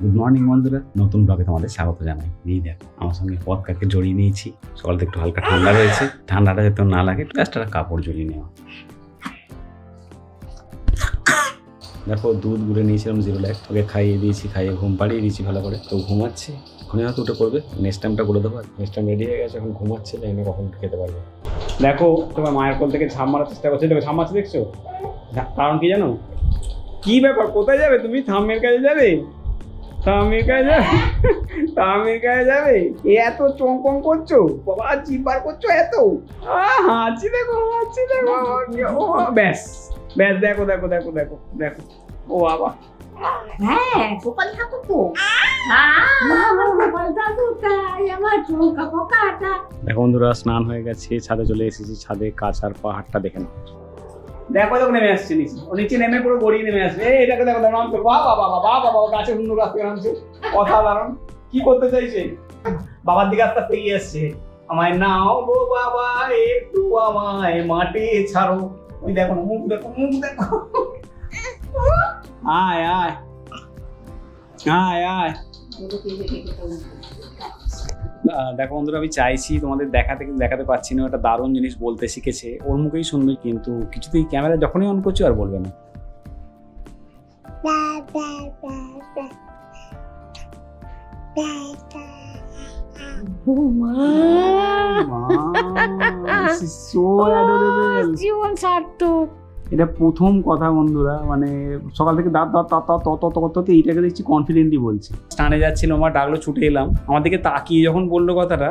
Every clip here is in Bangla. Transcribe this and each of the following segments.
গুড মর্নিং বন্ধুরা, নতুন ব্লগে তোমাদের স্বাগত জানাই। এই দেখো আমার সঙ্গে পথকাকে জড়িয়ে নিয়েছি। সকালতে একটু হালকা ঠান্ডা রয়েছে, ঠান্ডাটা যাতে না লাগে জাস্ট একটা কাপড় জড়িয়ে নেওয়া। দেখো দুধ গুলে নিয়েছিলাম 0 লাখ, ওকে খাইয়ে দিয়েছি, খাইয়ে ঘুম পাড়িয়ে দিয়েছি ভালো করে। তো ঘুমাচ্ছে, এখনই হয়তো উঠে পড়বে। নেক্সট টাইমটা করে দেবো। নেক্সট টাইম রেডি হয়ে গেছে, এখন ঘুমাচ্ছে, জানি না কখন খেতে পারবে। দেখো তোমার মায়ের কোল থেকে ঝাঁপ মারার চেষ্টা করছে। দেখো ঝাঁপ মারছে, দেখছো? কারণ কি জানো? কি ব্যাপার, কোথায় যাবে তুমি? থামের কাছে যাবে? থামের কাছে যাবে? থামের কাছে যাবে? এত চমকম করছো বাবা, চিৎকার করছো এত। হাঁচি দেখো, হাঁচি দেখো। ও ব্যাস ব্যাস, দেখো দেখো দেখো দেখো দেখো। ও বাবা, হ্যাঁ গোপাল ঠাকুর তো। আমার গোপাল ঠাকুর তাই আমার চৌকা পোকাটা। দেখো বন্ধুরা, স্নান হয়ে গেছে, ছাদে চলে এসেছি। ছাদে কাঁচার পাহাড়টা দেখে নাও। দেখো দেখো নেমে আসছে নিচে, ও নিচে নেমে পুরো গড়িয়ে নেমে আসবে। এটাকে দেখো নাম তো, বাবা বাবা বাবা বাবা, গাছে সুন্দর গাছ থেকে নামছে। অসাধারণ। কি করতে চাইছে? বাবার দিকে আস্তে আস্তে এগিয়ে আসছে। আমায় নাও গো বাবা, একটু আমায় মাঠে ছাড়ো। ওই দেখো মুখ দেখো, মুখ দেখো। আয় আয় আয় আয়। দেখো বন্ধুরা, আমি চাইছি তোমাদের দেখাতে, কিন্তু দেখাতে পাচ্ছি না। একটা দারুণ জিনিস বলতে শিখেছে, ওর মুখেই শুনবে, কিন্তু কিছুতেই ক্যামেরা যখনই অন করছো আর বলবে না। জীবন সার্থক। এটা প্রথম কথা বন্ধুরা, মানে সকাল থেকে দাঁত দাঁত তত এইটাকে দেখছি কনফিডেন্টলি বলছি। স্নানে যাচ্ছিল, আমার ডাকলো, ছুটে এলাম। আমার দিকে তাকিয়ে যখন বললো কথাটা,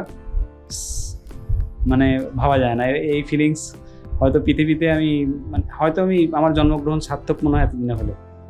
মানে ভাবা যায় না। এই ফিলিংস হয়তো পৃথিবীতে আমি, মানে হয়তো আমি আমার জন্মগ্রহণ সার্থক মনে হয় এতদিনে হলো।